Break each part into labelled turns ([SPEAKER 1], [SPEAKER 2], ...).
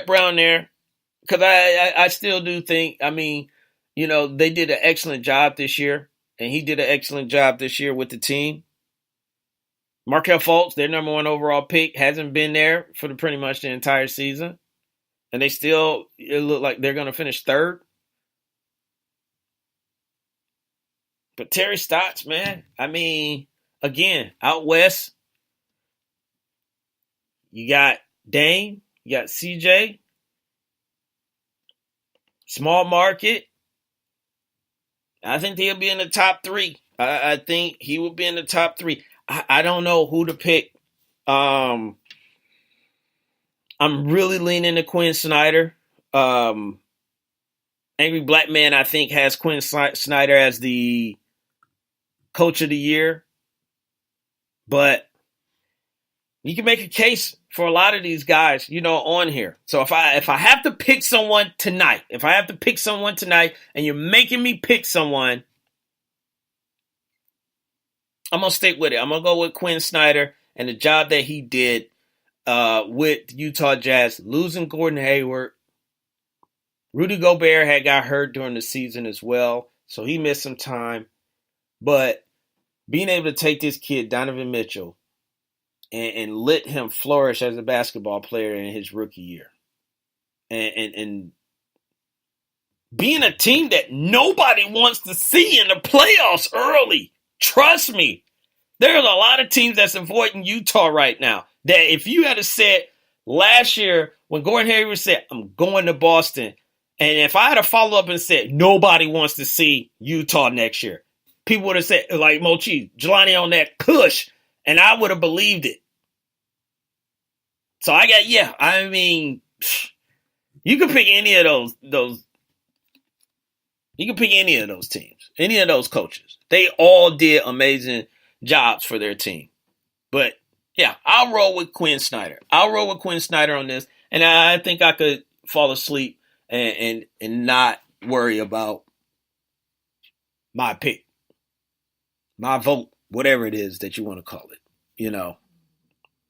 [SPEAKER 1] Brown there because I still do think, they did an excellent job this year, and he did an excellent job this year with the team. Markel Fultz, their number one overall pick, hasn't been there for pretty much the entire season. And it look like they're going to finish third. But Terry Stotts, man, again, out west, you got Dame, you got CJ, small market. I think he'll be in the top three. I think he will be in the top three. I don't know who to pick. I'm really leaning to Quinn Snyder. Angry Black Man, I think, has Quinn Snyder as the coach of the year. But you can make a case for a lot of these guys, on here. So if I have to pick someone tonight, and you're making me pick someone, I'm going to stick with it. I'm going to go with Quinn Snyder and the job that he did with Utah Jazz, losing Gordon Hayward. Rudy Gobert had got hurt during the season as well, so he missed some time. But being able to take this kid, Donovan Mitchell, and let him flourish as a basketball player in his rookie year. And being a team that nobody wants to see in the playoffs early. Trust me. There's a lot of teams that's avoiding Utah right now. That if you had said last year when Gordon Hayward said, I'm going to Boston, and if I had to follow up and said, nobody wants to see Utah next year, people would have said, like Mochi, Jelani on that push, and I would have believed it. So you can pick any of those. You can pick any of those teams, any of those coaches. They all did amazing jobs for their team. But yeah, I'll roll with Quinn Snyder. On this, and I think I could fall asleep and not worry about my pick, my vote, whatever it is that you want to call it,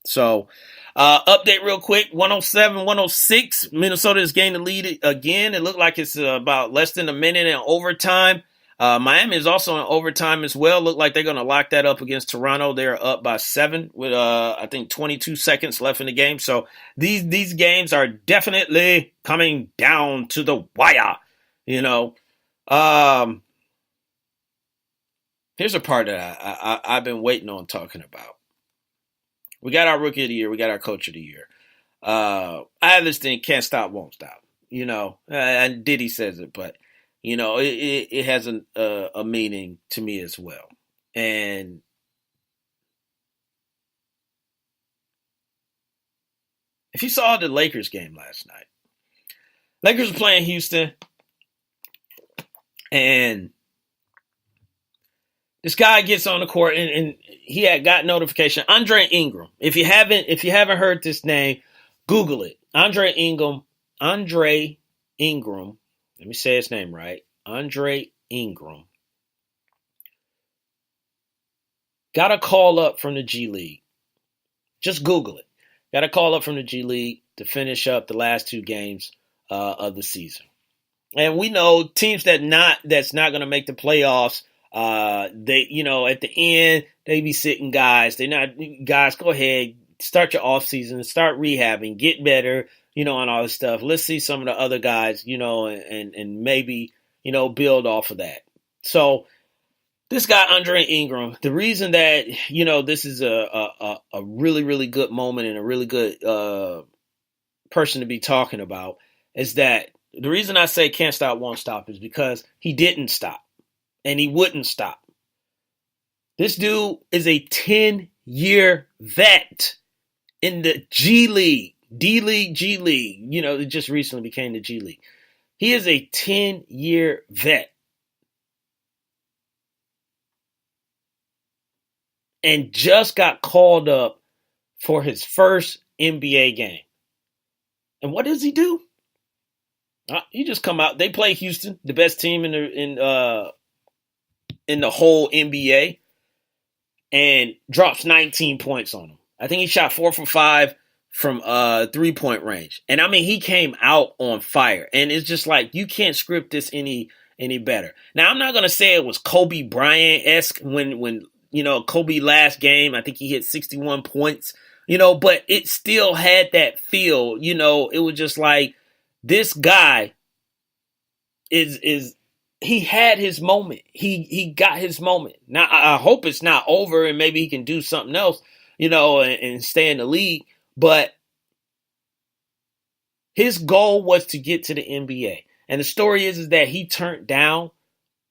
[SPEAKER 1] So, update real quick, 107-106. Minnesota has gained the lead again. It looked like it's about less than a minute in overtime. Miami is also in overtime as well. Look like they're going to lock that up against Toronto. They're up by 7 with, I think, 22 seconds left in the game. So these games are definitely coming down to the wire, Here's a part that I've been waiting on talking about. We got our rookie of the year. We got our coach of the year. I have this thing, can't stop, won't stop. And Diddy says it, but, it has a meaning to me as well. And if you saw the Lakers game last night, Lakers were playing Houston, and this guy gets on the court, and he had got notification. Andre Ingram. If you haven't heard this name, Google it. Andre Ingram. Let me say his name right. Andre Ingram got a call up from the G League. Just Google it. Got a call up from the G League to finish up the last 2 games of the season. And we know teams that's not going to make the playoffs. They, at the end, they be sitting guys. Guys, go ahead, start your off season, start rehabbing, get better, and all this stuff. Let's see some of the other guys, and maybe, build off of that. So this guy, Andre Ingram, the reason that, this is a really, really good moment and a really good, person to be talking about is that the reason I say can't stop, won't stop is because he didn't stop. And he wouldn't stop. This dude is a 10-year vet in the G League, D League, G League. It just recently became the G League. He is a 10-year vet. And just got called up for his first NBA game. And what does he do? He just come out. They play Houston, the best team in the whole NBA, and drops 19 points on them. I think he shot 4 for 5 from 3-point range. And I mean, he came out on fire. And it's just like, you can't script this any better. Now, I'm not going to say it was Kobe Bryant-esque when Kobe last game, I think he hit 61 points, but it still had that feel, it was just like, this guy is he had his moment. He got his moment. Now, I hope it's not over and maybe he can do something else, and stay in the league. But his goal was to get to the NBA. And the story is that he turned down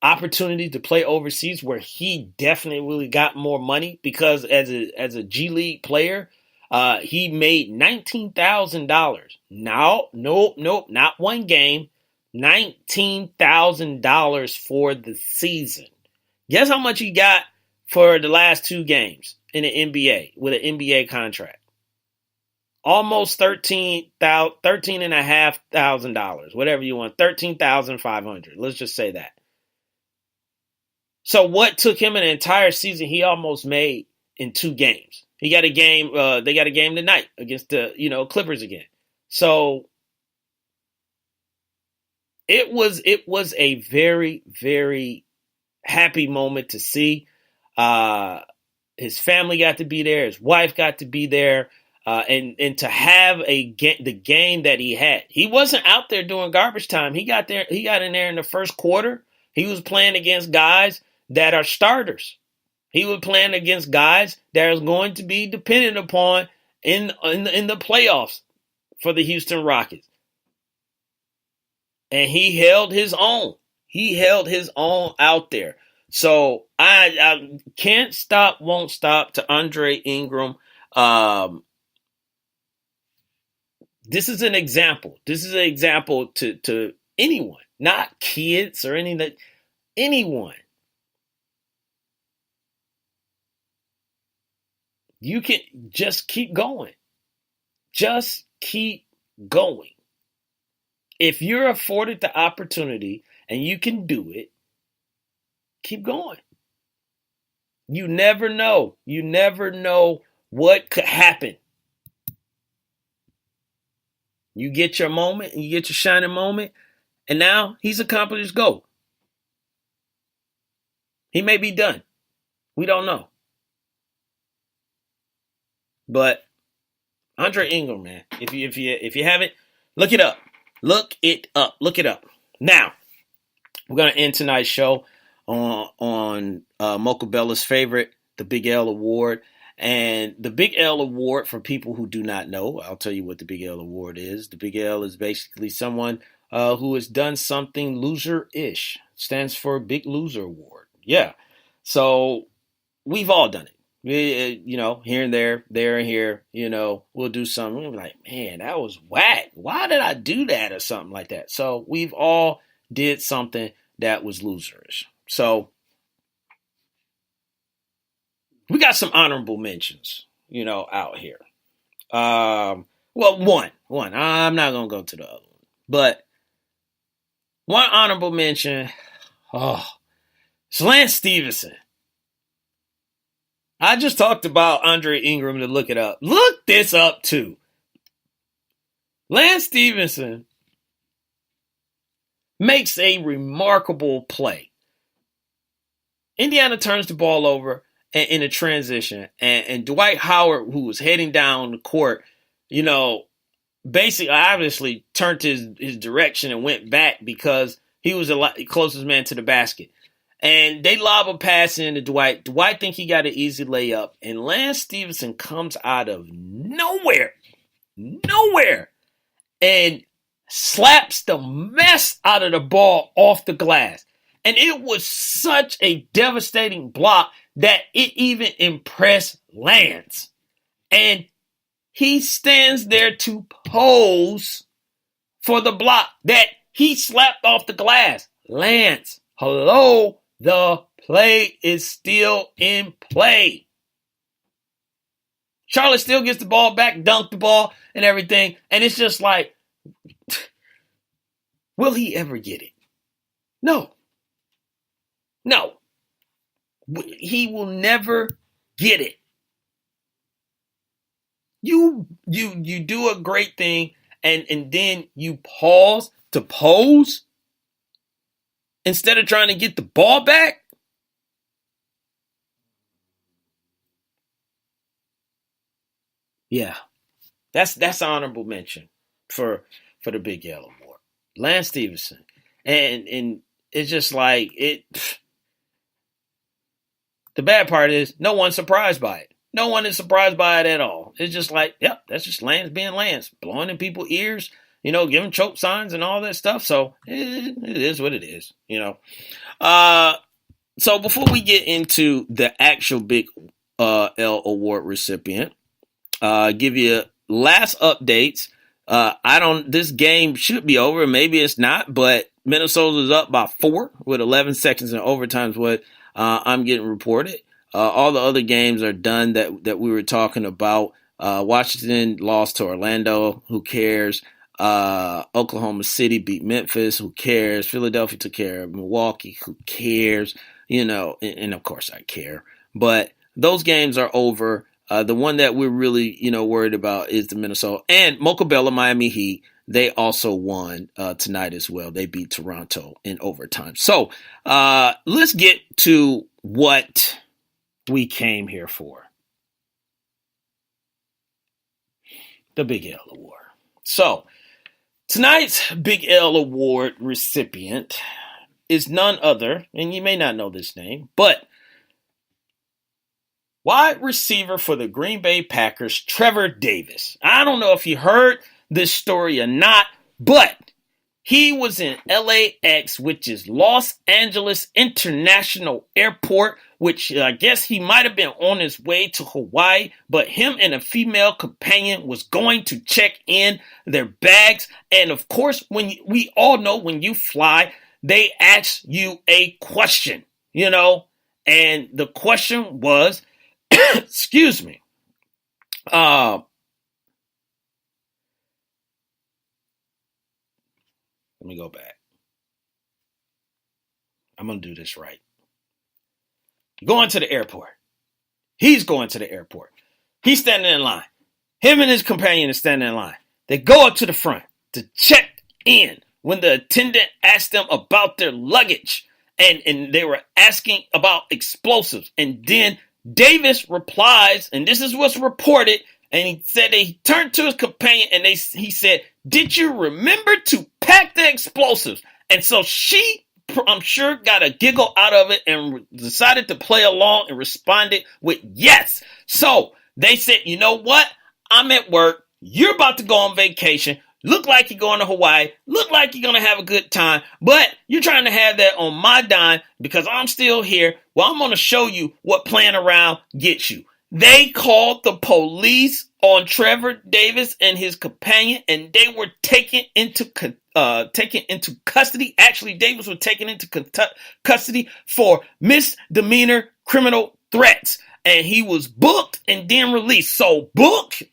[SPEAKER 1] opportunity to play overseas where he definitely really got more money because as a G League player, he made $19,000. No, nope, not one game. $19,000 for the season. Guess how much he got for the last 2 games in the NBA with an NBA contract? Almost $13,500, whatever you want, $13,500. Let's just say that. So what took him an entire season, he almost made in 2 games. He got a game. They got a game tonight against the Clippers again. So it was a very, very happy moment to see. His family got to be there. His wife got to be there. And to have the game that he had, he wasn't out there doing garbage time. He got in there in the first quarter. He was playing against guys that are starters. He was playing against guys that are going to be dependent upon in the playoffs for the Houston Rockets. And he held his own. He held his own out there. So I can't stop, won't stop to Andre Ingram. This is an example. This is an example to anyone, not kids or anyone. You can just keep going. Just keep going. If you're afforded the opportunity and you can do it, keep going. You never know. You never know what could happen. You get your moment and you get your shining moment, and now he's accomplished his goal. He may be done. We don't know. But Andre Ingram, man, if you haven't, look it up. Look it up. Look it up. Now, we're gonna end tonight's show on Mocha Bella's favorite, the Big L Award. And the Big L Award, for people who do not know, I'll tell you what the Big L Award is. The Big L is basically someone who has done something loser-ish. It stands for Big Loser Award. Yeah. So we've all done it. We, here and there and here, we'll do something. We'll be like, man, that was whack. Why did I do that or something like that? So we've all did something that was loserish. So we got some honorable mentions, out here. Well, one. I'm not going to go to the other one. But one honorable mention, it's Lance Stevenson. I just talked about Andre Ingram to look it up. Look this up, too. Lance Stevenson makes a remarkable play. Indiana turns the ball over in a transition, and Dwight Howard, who was heading down the court, basically obviously turned his direction and went back because he was the closest man to the basket. And they lob a pass into Dwight. Dwight think he got an easy layup, and Lance Stevenson comes out of nowhere, and slaps the mess out of the ball off the glass. And it was such a devastating block that it even impressed Lance. And he stands there to pose for the block that he slapped off the glass. Lance, hello, the play is still in play. Charlotte still gets the ball back, dunked the ball and everything. And it's just like, will he ever get it? No. He will never get it. You do a great thing and then you pause to pose instead of trying to get the ball back. Yeah, that's honorable mention for the Big Yellow Award. Lance Stevenson. And it's just like it. The bad part is no one's surprised by it. No one is surprised by it at all. It's just like, yep, that's just Lance being Lance, blowing in people's ears, giving choke signs and all that stuff. So it is what it is, So before we get into the actual Big L Award recipient, give you last updates. This game should be over. Maybe it's not, but Minnesota's up by 4 with 11 seconds in overtime is what I'm getting reported. All the other games are done that we were talking about. Washington lost to Orlando. Who cares? Oklahoma City beat Memphis. Who cares? Philadelphia took care of Milwaukee. Who cares? And of course I care. But those games are over. The one that we're really, worried about is the Minnesota and Mocha Bella Miami Heat. They also won tonight as well. They beat Toronto in overtime. So let's get to what we came here for. The Big L Award. So tonight's Big L Award recipient is none other, and you may not know this name, but wide receiver for the Green Bay Packers, Trevor Davis. I don't know if you heard this story or not, but he was in LAX, which is Los Angeles International Airport, which I guess he might have been on his way to Hawaii, but him and a female companion was going to check in their bags. And of course, we all know when you fly, they ask you a question, and the question was, excuse me. Let me go back. I'm going to do this right. Going to the airport. He's going to the airport. He's standing in line. Him and his companion are standing in line. They go up to the front to check in when the attendant asked them about their luggage. And they were asking about explosives. And then Davis replies, and this is what's reported, and he said he turned to his companion and he said, "Did you remember to pack the explosives?" And so she, I'm sure, got a giggle out of it and decided to play along and responded with yes. So they said, you know what? I'm at work. You're about to go on vacation. Look like you're going to Hawaii. Look like you're going to have a good time. But you're trying to have that on my dime because I'm still here. Well, I'm going to show you what playing around gets you. They called the police on Trevor Davis and his companion, and they were taken into custody. Actually, Davis was taken into custody for misdemeanor criminal threats, and he was booked and then released. So booked,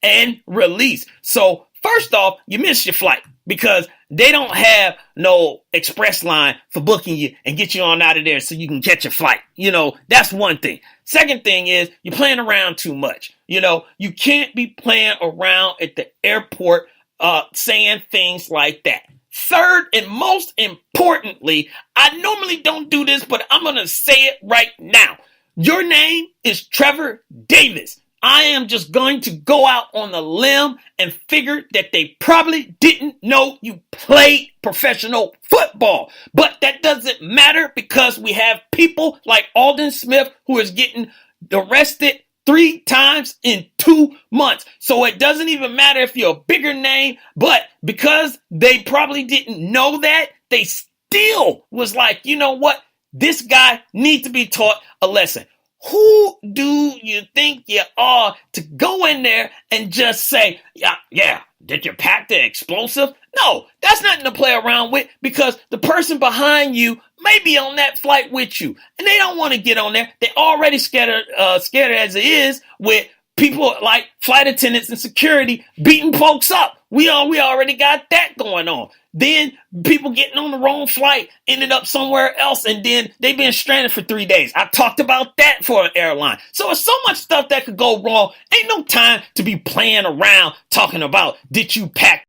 [SPEAKER 1] and released. So first off, you missed your flight because they don't have no express line for booking you and get you on out of there so you can catch a flight. That's one thing. Second thing is you're playing around too much. You can't be playing around at the airport saying things like that. Third, and most importantly, I normally don't do this, but I'm going to say it right now. Your name is Trevor Davis. I am just going to go out on a limb and figure that they probably didn't know you played professional football. But that doesn't matter because we have people like Alden Smith who is getting arrested 3 times in 2 months. So it doesn't even matter if you're a bigger name, but because they probably didn't know that, they still was like, you know what? This guy needs to be taught a lesson. Who do you think you are to go in there and just say, yeah, did you pack the explosive? No, that's nothing to play around with because the person behind you may be on that flight with you and they don't want to get on there. They're already scared as it is with people like flight attendants and security beating folks up. We already got that going on. Then people getting on the wrong flight ended up somewhere else, and then they been stranded for 3 days. I talked about that for an airline. So there's so much stuff that could go wrong. Ain't no time to be playing around talking about, did you pack